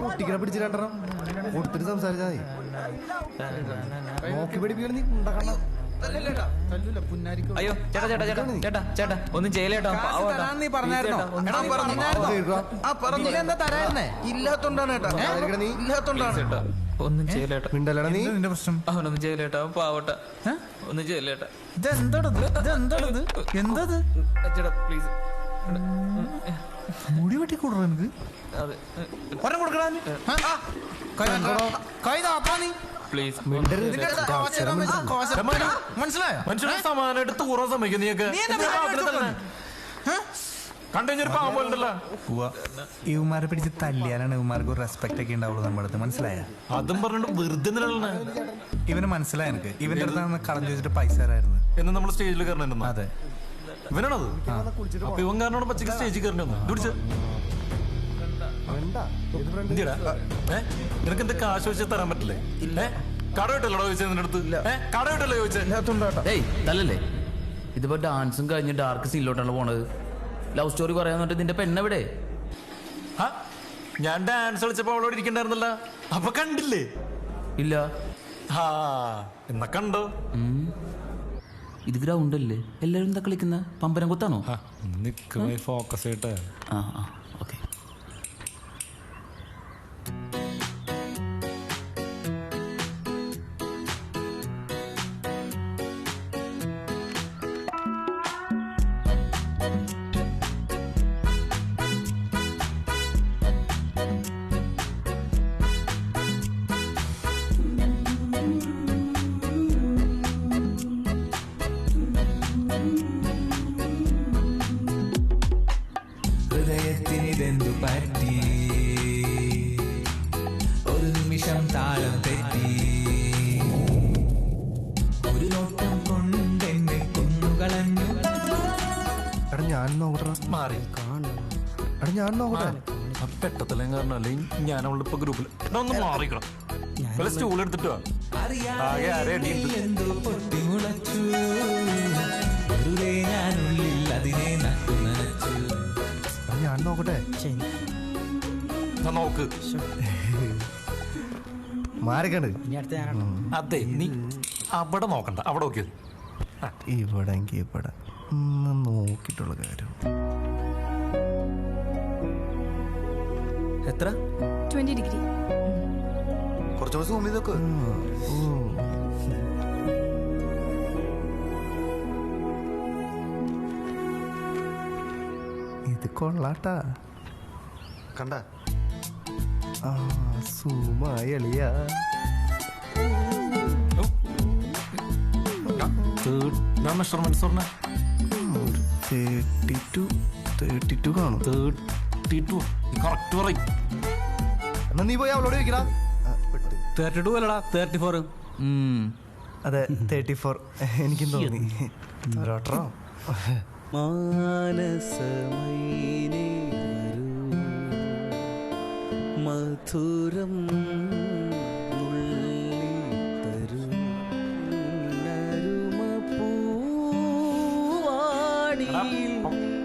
കുട്ടികളെ പിടിച്ചിട്ടുണ്ടെണ്ണം ഒത്തിരി സംസാരിച്ചാൽ മതി. നോക്കി പിടിപ്പിക്കണം നീ ഉണ്ടാക്കണം. അയ്യോ ചേട്ടാ ചേട്ടാ ചേട്ടാ ചേട്ടാ ചേട്ടാ ഒന്നും ചെയ്യലേട്ടോ. ഇല്ലാത്തോണ്ടാണ് ഒന്നും ചെയ്യലേട്ടാ. മിണ്ടല്ലടാ നീ. നിന്റെ പ്രശ്നം അവനൊന്നും ചെയ്യലേട്ടാ. പാവട്ടെ ഒന്നും ചെയ്യലേട്ടാ. എന്തത് ചേട്ടാ പ്ലീസ്. മുടി വെട്ടി കൊടുക്കണം എനിക്ക്. അതെ പ്ലീസ്. മനുഷ്യനെ സമാനമായിട്ട് തൂറാൻ സമ്മതിക്കും നീയൊക്കെ. കണ്ടുകഴിഞ്ഞൊരു പാമ്പോണ്ടല്ലോ. ഇവന്മാരെ പിടിച്ച് തല്ലിയാലാണ് ഇവന്മാർക്ക് ഒരു റെസ്പെക്ട് ഒക്കെ ഉണ്ടാവുള്ളൂ നമ്മുടെ അടുത്ത്. മനസ്സിലായ? അതും പറഞ്ഞിട്ട് വെറുതെ നിലനിൽക്കണേ. ഇവന് മനസ്സിലായ എനിക്ക്. ഇവന്റെ അടുത്ത് കളഞ്ഞു വെച്ചിട്ട് പൈസ തരായിരുന്നു എന്ന് നമ്മൾ സ്റ്റേജിൽ കയറണ. അതെ ഇവനാണത്. അപ്പൊ ഇവൻ കാരണമാണ് പച്ചക്ക് സ്റ്റേജിൽ കയറേണ്ടി വന്നു. നിനക്ക് എന്താ കാശ് വെച്ച് തരാൻ പറ്റില്ലേ? കട വിട്ടല്ലോ ചോദിച്ചത് നിന്റെ അടുത്ത്. കട വിട്ടല്ലോ ചോദിച്ചേ. തല്ലല്ലേ ഇതിപ്പോ ഡാൻസും കഴിഞ്ഞ് ഡാർക്ക് സീനിലോട്ടാണ് പോണത്. ലവ് സ്റ്റോറി പറയാന്നിട്ട് നിന്റെ പെണ്ണെവിടെ? ഞാൻ ഡാൻസ് കളിച്ചപ്പോ അവളോട് ഇരിക്കണ്ടായിരുന്നല്ല. അപ്പൊ കണ്ടില്ലേ? ഇല്ല. എന്നാ കണ്ടോ? ഇത് ഗ്രൗണ്ട് അല്ലേ? എല്ലാരും എന്താ കളിക്കുന്ന? പമ്പരം കൊത്താണോ? ഫോക്കസ് ആയിട്ട്. ഓക്കെ. ഹൃദയത്തിനിതെന്തു പറ്റി? ഒരു നിമിഷം താളം തെറ്റി. ഒരു നോട്ടം കൊണ്ടെന്നെ കൊന്നുകളഞ്ഞു. എടാ ഞാൻ നോക്കട്ടെ. മാറി എടാ ഞാൻ നോക്കട്ടെ. പെട്ടത്തില്ലേ കാരണം അല്ലെങ്കിൽ ഞാൻ അവളുടെ ഇപ്പൊ ഗ്രൂപ്പിൽ ഒന്ന് മാറിക്കണം. വല്ല സ്റ്റൂൾ എടുത്തിട്ടോ എന്തോ പൊട്ടിമുളച്ചു. വെറുതെ ഞാനുള്ളിൽ അതിനെ നട്ടു നനച്ചു. ഞാൻ നോക്കട്ടെ. നോക്ക്. മാറിക്കണ്ട്. അതെ നീ അവിടെ നോക്കണ്ട. അവിടെ നോക്കിയത് ഇവിടെ ഇവിടെ നോക്കിയിട്ടുള്ള കാര്യം. എത്ര? 20 ഡിഗ്രി. കുറച്ചുകൂടെ സൂം ചെയ്തൊക്കെ. ഇത് കൊള്ളാട്ടാ. കണ്ട സൂമായി എളിയ. മെഷർമെന്റ്സ് പറഞ്ഞ 32 കാണും. 32 കറക്റ്റ് പറയും. എന്നാ നീ പോയി അവളോട് ചോദിക്കടാ. 32 അല്ലടാ 34. അതെ 34 എനിക്കും തോന്നി. ഒരോട്ടോ മാനസമൈനേ മധുരം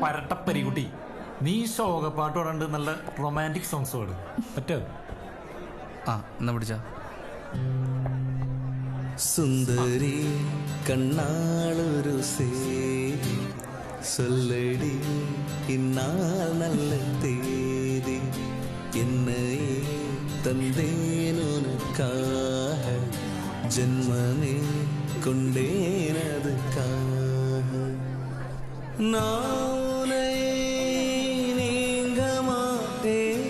പരട്ടപ്പരികുട്ടി നീ ശോകപ്പാട്ട് പാടാണ്ട് നല്ല റൊമാൻറ്റിക് സോങ്സ് പാടും പറ്റോ? എന്നാ പിടിച്ച. സുന്ദരി കണ്ണാളൊരു സേരി சொல்லடி இந்நாள் நல்ல தேதி என்னையே தந்தேன் உனக்காக ஜென்மமே கொண்டேன் அதுக்காக நானே நீங்க மாட்டேன்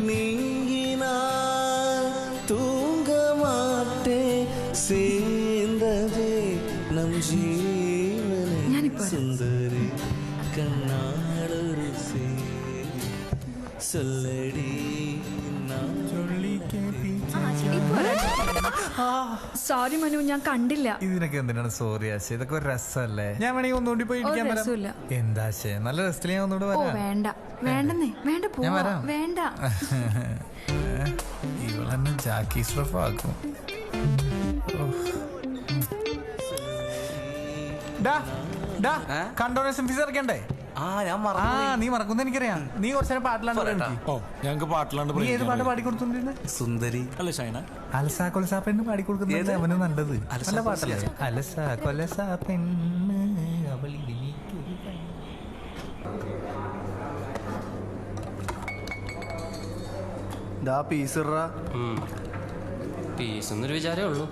நீங்கினால் தூங்க மாட்டேன் சேர்ந்ததே நம் ஜீவனை சுந்தரி കണ്ണാളൊരു സൊല്ലടി സോറി മനു, ഞാൻ കണ്ടില്ല. ഇതിനൊക്കെ എന്തിനാണ് സോറി ആശയ? ഇതൊക്കെ ഒരു രസമല്ലേ? ഞാൻ വേണമെങ്കിൽ ഒന്നുകൂടി പോയി എന്താ ആശയ? നല്ല രസത്തിൽ ഞാൻ ഒന്നുകൂടെ വരാം. വേണ്ട വേണ്ടെന്നേ, വേണ്ട പോവാ, വേണ്ട. ഇവളെന്നെ ജാക്കി സ്ട്രഫ് ആക്കും. കണ്ടോണേഷൻ ഫീസ് ഇറക്കണ്ടേ? നീ മറക്കുന്ന എനിക്കറിയാം. നീ കുറച്ചേരം പാട്ടിലാണ്ട് ഞങ്ങക്ക് പാട്ടിലാണ്ട് നീ ഏത് പാട്ട് പാടിക്കൊടുത്തോണ്ടിരുന്നെ? സുന്ദരി അല്ലേ ഷൈന? അലസാ കൊലസാ പെണ്ണ് പാടിക്കൊടുക്കുന്നത് അവന് നല്ലത്. നല്ല പാട്ടല്ലേ? അലസാ കൊലസാ പെണ്ണ് അവളിൽ പീസൊന്നൊരു വിചാരേ ഉള്ളൂ.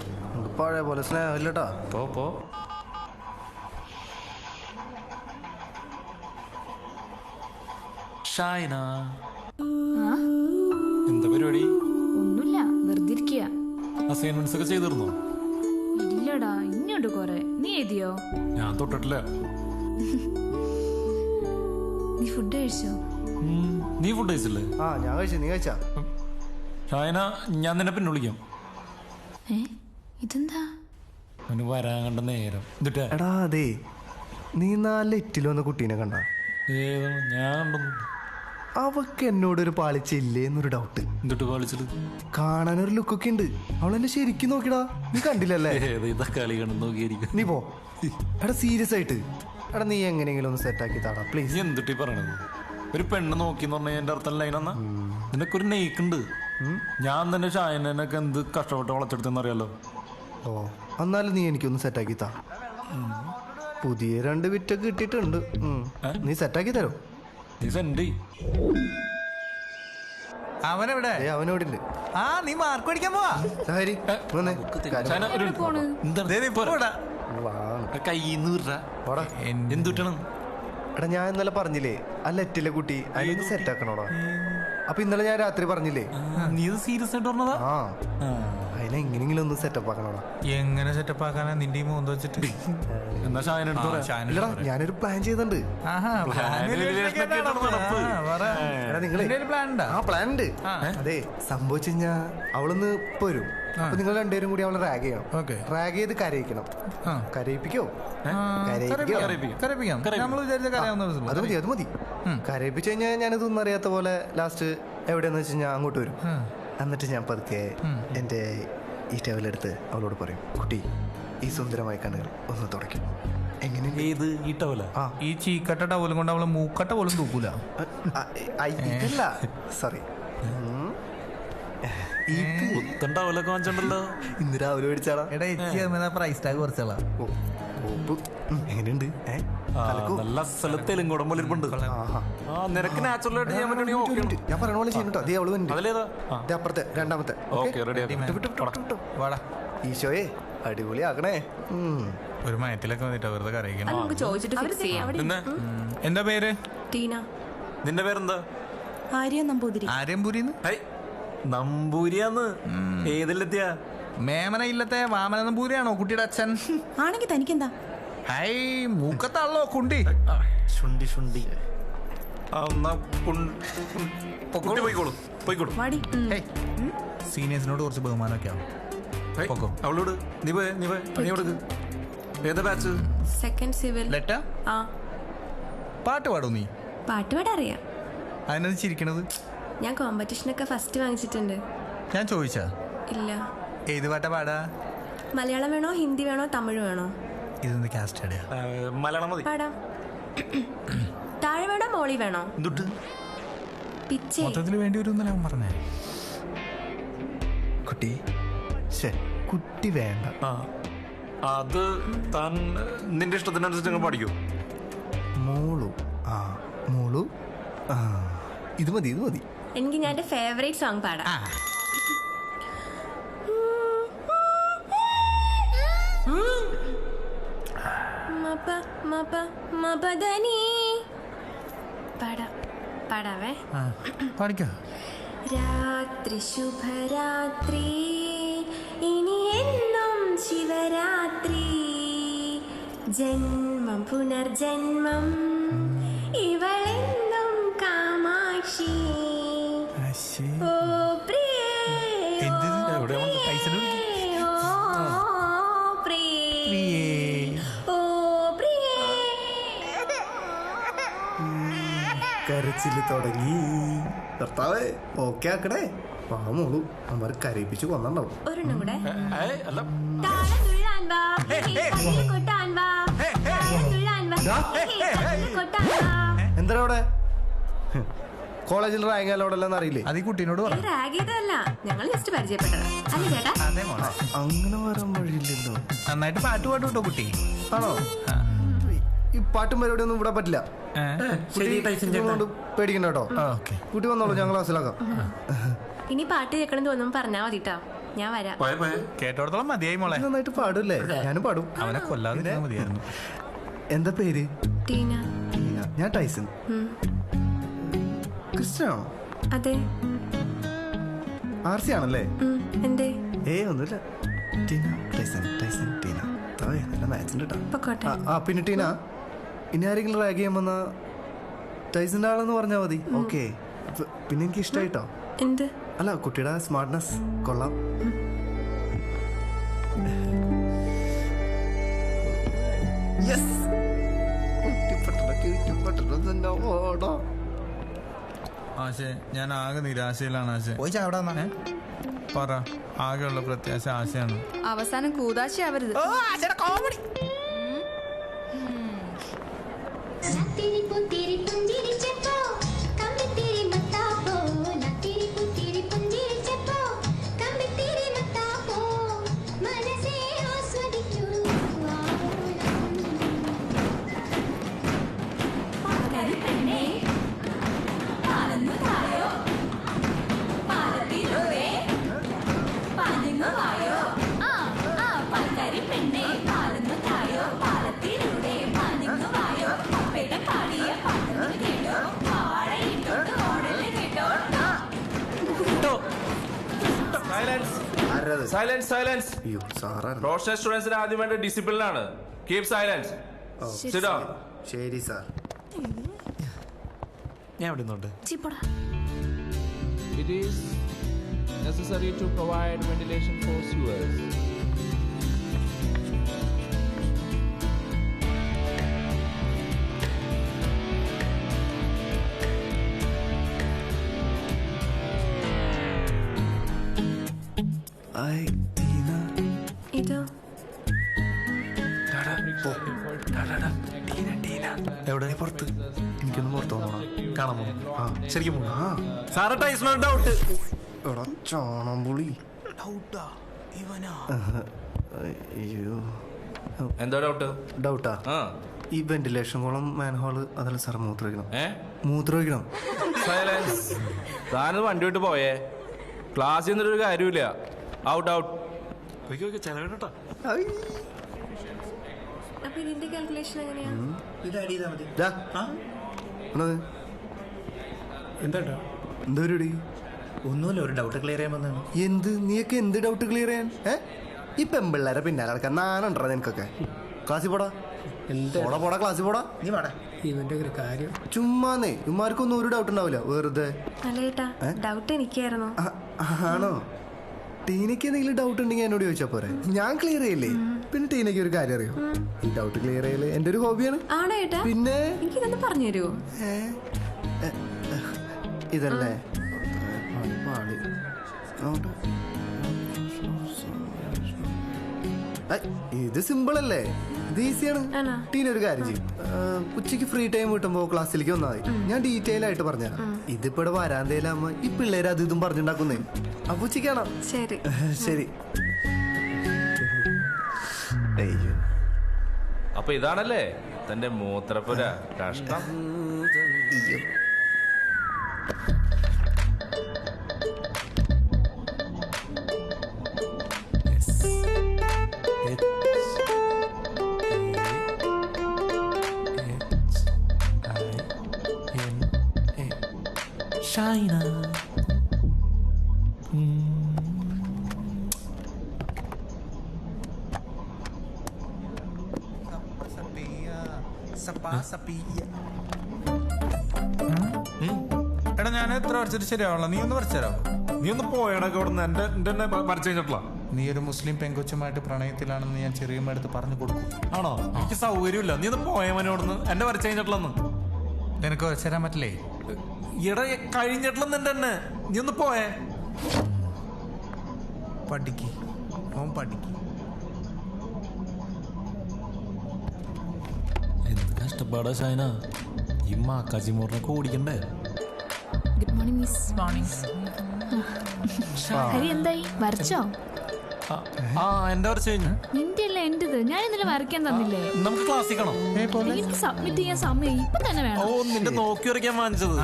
പഴയ പോലെ സ്നേഹമില്ലട്ടാ. പോ ഷൈന എന്താ പരിപാടി? ഒന്നുമില്ല, വെറുതെ ഇരിക്കുക. അസൈൻമെന്റ്സ് ഒക്കെ ചെയ്തിരുന്നോ? ഇല്ലടാ, ഇനിയുണ്ട് കൊറേ. നീ എഴുതിയോ? ഞാൻ തൊട്ടിട്ടില്ല. നീ ഫുഡ് കഴിച്ചോ? നീ ഫുഡ് കഴിച്ചില്ലേ? ഞാൻ കഴിച്ചു. നീ കഴിച്ചാ? ഷൈന, ഞാൻ നിന്നെ പിന്നെ വിളിക്കാം. ഇതെന്താ? അവന് വരാൻ കണ്ട നേരം. എടാ അതെ, നീ 4 ലിറ്റിൽ വന്ന കുട്ടീനെ കണ്ട? ഞാൻ കണ്ടൊന്നും. അവക്ക് എന്നോടൊരു പാളിച്ചില്ലേന്നൊരു ഡൗട്ട്. എന്നിട്ട് പാളിച്ചത്? കാണാനൊരു ലുക്കൊക്കെ ഉണ്ട്. അവളെന്നെ ശരിക്കും നോക്കിടാ. നീ കണ്ടില്ലല്ലേ? കളി കണ്ടു നോക്കിയിരിക്കും. നീ പോ. എടാ സീരിയസ് ആയിട്ട്. എടാ നീ എങ്ങനെയെങ്കിലും ഒന്ന് സെറ്റാക്കി താടാ പ്ലീസ്. നീ എന്തിട്ടി പറയണത്? ഒരു പെണ്ണ് നോക്കിന്ന് പറഞ്ഞാൽ എന്റെ അർത്ഥം ലൈനെന്നാ? നിനക്കൊരു നെയ്ക്കുണ്ട്. ഞാൻ തന്നെ ഷായനൊക്കെ എന്ത് കഷ്ടപ്പെട്ട് വളച്ചെടുത്തെന്ന് അറിയാലോ. എന്നാലും നീ എനിക്കൊന്ന് സെറ്റാക്കി താ. പുതിയ 2 വിറ്റൊക്കെ കിട്ടിയിട്ടുണ്ട്. നീ സെറ്റാക്കി തരോ? നീ സെൻഡ് അവനെവിടെ? അവനോട് ഉണ്ട്. നീ മാർക്ക് പഠിക്കാൻ പോവാ? എന്തുട്ടണം? എടാ ഞാൻ ഇന്നലെ പറഞ്ഞില്ലേ ആ ലെറ്റിലെ കുട്ടി അതിന് സെറ്റ് ആക്കണോടാ. അപ്പൊ ഇന്നലെ ഞാൻ രാത്രി പറഞ്ഞില്ലേ? നീ സീരിയസ് ആയിട്ട് പറഞ്ഞതാ? അതിനെ എങ്ങനെയെങ്കിലും ഒന്ന് സെറ്റപ്പ് ആക്കണോടാ. എങ്ങനെ സെറ്റപ്പ് ആക്കാനാ നിന്റെ മോന്ത് വെച്ചിട്ട്? ഇല്ലടാ, ഞാനൊരു പ്ലാൻ ചെയ്തിട്ടുണ്ട്. പ്ലാൻ ഉണ്ട്. അതെ, സംഭവിച്ചു കഴിഞ്ഞാ അവളൊന്ന് വരും. അപ്പൊ നിങ്ങൾ 2 പേരും കൂടി അവളെ റാഗ് ചെയ്യണം. റാഗ് ചെയ്ത് കരയിക്കണം. കരയിപ്പിക്കോ? അത് മതി, അത് മതി. കരയിപ്പിച്ചു കഴിഞ്ഞാൽ ഞാനിതൊന്നും അറിയാത്ത പോലെ ലാസ്റ്റ് എവിടെയെന്ന് വെച്ച് കഴിഞ്ഞാൽ അങ്ങോട്ട് വരും. എന്നിട്ട് ഞാൻ പതുക്കെ എന്റെ ഈ ടവലെടുത്ത് അവളോട് പറയും, കുട്ടി ഈ സുന്ദരമായ കണ്ണുകൾ ഒന്ന് തുടയ്ക്കും. എങ്ങനെ? ഈ ചീക്കട്ട ടവലും കൊണ്ട് അവള് മൂക്കട്ട പോലും തൂക്കൂല. ഇതല്ല, സോറി. ഇന്ന് രാവിലെ മേടിച്ചാടാ. Price tag കുറച്ചാളാ. എങ്ങനെയുണ്ട്? നല്ല സ്ഥലത്തേലും കുടമ്പലിരിപ്പുണ്ട്. ഞാൻ പറഞ്ഞ പോലെ ചെയ്യുന്നുട്ടോ. അതേ അവള് വന്നിട്ട് അപ്പുറത്തെ 2ാമത്തെ. ഈശോയെ അടിപൊളി ആക്കണേ. ഒരു മയത്തിലൊക്കെ വന്നിട്ട് വെറുതെ കരയിക്കണം. എന്താ പേര്? ടീന. നിന്റെ പേരെന്താ? ആര്യ നമ്പൂതിരി. ആര്യംപൂരിന്ന്? നമ്പൂരിയാന്ന്? ഏതിലെത്തിയ? മേമന ഇല്ലത്തെ വാമന നമ്പൂരിയാണോ കുട്ടിയുടെ അച്ഛൻ? ആണെങ്കിൽ തനിക്കെന്താ? ഹൈ, മൂക്കത്താണല്ലോ കുണ്ടി. ശുണ്ടി. സീനിയേഴ്സിനോട് കുറച്ച് ബഹുമാനമൊക്കെ ആവും. അവളോട് നീ പണിയോട്. ഏതാ ബാച്ച്? Second civil. ലെറ്റാ? പാട്ട് പാടൂ? നീ പാട്ട് പാടാൻ അറിയാം. അതിനത് ചിരിക്കണത്? ഞാൻ കോമ്പറ്റീഷനൊക്കെ ഫസ്റ്റ് വാങ്ങിച്ചിട്ടുണ്ട്. ഞാൻ ചോദിച്ചാ? ഇല്ല. ഏത് പാട്ടാ പാടാ? മലയാളം വേണോ, ഹിന്ദി വേണോ, തമിഴ് വേണോ? ഇതൊന്ന് കാസ്റ്റ് അടിയാ. മലയാളം മതി. പാടാം. താഴെ വേണോ, മോളി വേണോ? പിച്ചേ മൊത്തത്തിൽ വേണ്ടി വരും എന്നല്ല പറഞ്ഞേ. കുട്ടി കുട്ടി വേണ്ട. അത് താൻ നിന്റെ ഇഷ്ടത്തിനനുസരിച്ച് പഠിക്കൂ. മോളു മോളു ഇത് മതി, ഇത് മതി. എനിക്ക് ഞാൻ എന്റെ ഫേവറേറ്റ് സോങ് പാടാം. പാടാവേ. പാടിക്കോ. രാത്രി ശുഭരാത്രി, ഇനി എന്നും ശിവരാത്രി, ജന്മം പുനർജന്മം, ഇവളെന്നും കാമാക്ഷി. ഓ പ്രിയേ, കരച്ചില് തുടങ്ങി. കർത്താവേ ഓക്കെ ആക്കണേ. മോളു അമ്മ കരയിപ്പിച്ച് കൊന്നുണ്ടാവും. ഒരെണ്ണം കൂടെ. അല്ല താളം തുള്ളാൻ വാ, കൊട്ടാൻ വാ. എന്താ അവിടെ കോളേജിൽ റാങ്ക് അല്ലോടെല്ലാം അറിയില്ലേ? അത് ഈ കുട്ടീനോട് പറ. ഞങ്ങൾ ജസ്റ്റ് പരിചയപ്പെട്ടതാ അല്ലേ ചേട്ടാ? അതെ മോളെ, അങ്ങനെ വരാൻ വഴിയില്ലല്ലോ. നന്നായിട്ട് പാട്ട് പാട്ട് കേട്ടോ കുട്ടി. ആണോ? ഈ പാട്ടും പരിപാടി ഒന്നും ഇവിടെ പറ്റില്ല. പേടിക്കണ്ട കേട്ടോ. കുട്ടി വന്നോളൂ, ഞാൻ ക്ലാസ്സിലാക്കാം. ഇനി പാട്ട് കേൾക്കണം തോന്നുന്നു പറഞ്ഞാ മതിട്ടോ, ഞാൻ വരാം. കേട്ടോടത്തോളം മതിയായി മോളെ. നന്നായിട്ട് പാടൂല്ലേ? ഞാനും പാടും. അവനെ കൊല്ലാതെ മതിയായിരുന്നു. എന്താ പേര്? ടീന. ഞാൻ ടൈസൺ. ക്രിസ്ത്യനാണോ? അതെ. ആർസി ആണല്ലേ? എന്തേ? ഒന്നുമില്ല. Tina Tyson, Tyson Tina. നല്ല മാച്ചിന്റെ പൊക്കോട്ടെ. പിന്നെ ടീന, ഇനി ആരെങ്കിലും റാഗ് ചെയ്യാൻ വന്ന ടൈസന്റെ ആളെന്ന് പറഞ്ഞാൽ മതി. ഓക്കെ. പിന്നെ എനിക്ക് ഇഷ്ടമായിട്ടോ. എന്ത്? അല്ല, കുട്ടിയുടെ സ്മാർട്ട്നെസ് കൊള്ളാം. ആശേ, ഞാൻ ആകെ നിരാശയിലാണ് ആശേ. പറ, ആകെയുള്ള പ്രത്യാശ ആശയാണ്. അവസാനം കൂതാശയാവരുത്. Silence silence. പ്രൊഫഷണൽ സ്റ്റുഡൻസിന് ആദ്യം വേണ്ട ഡിസിപ്ലിൻ ആണ്. Keep silence. Sit down. ശരി സാർ. ഞാൻ ഇവിടെ നിന്നുണ്ട്. It is necessary to provide ventilation for sewers. ഇതോ? എവിടെ? പുറത്ത്. എനിക്കൊന്ന് പുറത്ത് പോകണം. കാണാമോ? ശരിക്കും സാറേ, ടൈസൺ ഡൗട്ട്. എടാ ചോണമ്പുളി. അയ്യോ, എന്താ ഡൗട്ട്? ഡൗട്ടാ? ഈ വെന്റിലേഷൻ കോളം മാൻഹോള് അതല്ല സാർ, മൂത്രമൊഴിക്കണം. മൂത്രമൊഴിക്കണം. സൈലൻസ്. താനത് വണ്ടി വിട്ട് പോയേ. ക്ലാസ്സിൽ നിന്നൊരു കാര്യമില്ല. Out out. ചെലവേട്ടോ. അപ്പൊ ഇതിന്റെ കാൽക്കുലേഷൻ എങ്ങനെയാ? എന്താ പരിപാടി? ഒന്നുമില്ല, ഒരു ഡൗട്ട് ക്ലിയർ ചെയ്യാൻ വന്നതാണ്. എന്ത്? നീയൊക്കെ എന്ത് ഡൗട്ട് ക്ലിയർ ചെയ്യാൻ? ഈ പെമ്പിള്ളേരെ പിന്നാലെ നടക്കാൻ നാനുണ്ടോ നിനക്കൊക്കെ? ക്ലാസ്സിൽ പോടാ. പോടാ ക്ലാസ്സിൽ പോടാ. നീ വാടാ. ഇവന്റെ ഒരു കാര്യം ചുമ്മാന്നേ. ഇമാർക്കൊന്നും ഒരു ഡൗട്ട് ഉണ്ടാവില്ല, വെറുതെ. അല്ലേട്ടാ, ഡൗട്ട് എനിക്കായിരുന്നു. ആണോ? ടീനയ്ക്ക് എന്തെങ്കിലും ഡൗട്ട് ഉണ്ടെങ്കിൽ എന്നോട് ചോദിച്ചാൽ പോരെ, ഞാൻ ക്ലിയർ ചെയ്യില്ലേ. പിന്നെ ടീനയ്ക്ക് ഒരു കാര്യം അറിയോ? ഈ ഡൗട്ട് ക്ലിയർ ചെയ്യല് എന്റെ ഒരു ഹോബിയാണ്. ആണോ ഏട്ടാ? പിന്നെ എനിക്കിതൊന്ന് പറഞ്ഞു തരുമോ? ഇതല്ലേ ഇത് സിമ്പിൾ അല്ലേ? ഇത് ഈസിയാണ്. ടീന ഒരു കാര്യം ചെയ്യും, ഉച്ചയ്ക്ക് ഫ്രീ ടൈം കിട്ടുമ്പോ ക്ലാസ്സിലേക്ക് വന്നാൽ മതി. ഞാൻ ഡീറ്റെയിൽ ആയിട്ട് പറഞ്ഞുതരാം. ഇതിപ്പോ ഇവിടെ വരാന്തയിലാകുമ്പോ ഈ പിള്ളേര് അത് ഇതും പറഞ്ഞുണ്ടാക്കുന്നേ. അപ്പൊ ഉച്ചയ്ക്കാണോ? ശരി ശരി. അപ്പൊ ഇതാണല്ലേ തന്റെ മൂത്രപ്പുര. കഷ്ടം. China. എടാ, ഞാൻ എത്ര വരച്ചിട്ട് ശരിയാവണല്ലോ? നീ ഒന്ന് വരച്ചോ. നീ ഒന്ന് പോയടൊക്കെ അവിടെ നിന്ന്. എന്റെ വരച്ചു കഴിഞ്ഞിട്ടുള്ള നീ ഒരു മുസ്ലിം പെങ്കൊച്ചുമായിട്ട് പ്രണയത്തിലാണെന്ന് ഞാൻ ചെറിയമ്മ അടുത്ത് പറഞ്ഞു കൊടുക്കും. ആണോ? എനിക്ക് സൗകര്യമില്ല. നീ ഒന്ന് പോയവനോടന്ന്. എന്റെ വരച്ചു കഴിഞ്ഞിട്ടുള്ളന്ന്. നിനക്ക് വരച്ചുതരാൻ പറ്റില്ലേ? ഇട കഴിഞ്ഞിട്ടുള്ള തന്നെ. നീ ഒന്ന് പോയേ. പഠിക്ക്, ഓൻ പഠിക്ക്. എന്ത് കഷ്ടപ്പാടാ ഷൈന. ഈ മാക്കാച്ചിമോറിനൊക്കെ ഓടിക്കണ്ടേ? Good morning miss. Morning. Hari എന്തായി വരച്ചോ? ആ എന്റെ വരച്ച് കഴിഞ്ഞു. നിന്റെ അല്ല എന്റേത്. ഞാൻ ഇന്നലെ വരയ്ക്കാൻ തന്നില്ലേ? നമുക്ക് ക്ലാസ്സിൽ കാണാം. എനിക്ക് സബ്മിറ്റ് ചെയ്യാൻ സമയം ഇപ്പൊ തന്നെ വേണം. ഓ നിന്റെ നോക്കി വരയ്ക്കാൻ വാങ്ങിച്ചത്.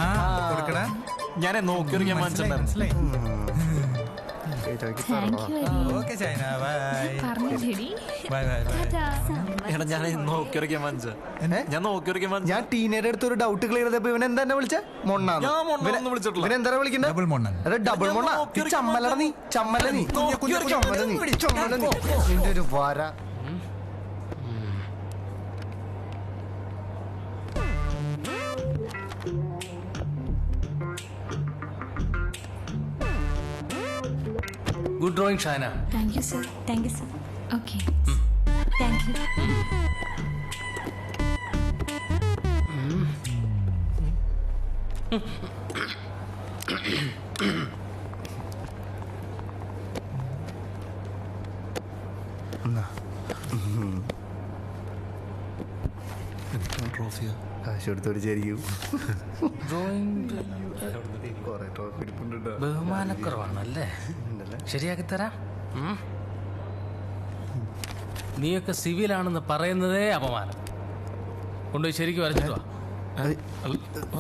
ഞാനേ നോക്കി വരയ്ക്കാൻ വാങ്ങിച്ചിട്ടുണ്ടായിരുന്നു. എടാ ഞാൻ നോക്കി വരയ്ക്കാൻ വാങ്ങിച്ച. ഞാൻ നോക്കി വരയ്ക്കാൻ വാങ്ങിച്ച. ഞാൻ ടീനയുടെ അടുത്ത് ഒരു ഡൗട്ട് ക്ലിയർ ചെയ്തപ്പോ ഇവൻ എന്താ എന്നെ വിളിച്ചേ? മൊണ്ണാന്ന്. ഞാൻ മൊണ്ണൊന്നും വിളിച്ചിട്ടില്ല. ഇവൻ എന്താ വിളിക്കണ്ടേ? ഡബിൾ മൊണ്ണൻ. ഡബിൾ മൊണ്ണ. ചമ്മലട നീ. ചമ്മല നീ. ചമ്മല നീ. ചമ്മല നീ. നിന്റെ ഒരു വര. Good drawing Shana. Thank you sir. Thank you sir. Okay thank you. ട്രോഫിയാ കാശ് കൊടുത്തോട് ശരിക്കും ബഹുമാനക്കുറവാണല്ലേ? ശരിയാക്കി തരാം. നീയൊക്കെ സിവിലാണെന്ന് പറയുന്നതേ അപമാനം. കൊണ്ടുപോയി ശരിക്കും വരച്ചിട്ട് വാ.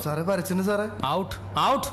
സാറേ വരച്ചിട്ടുണ്ട് സാറേ. Out out.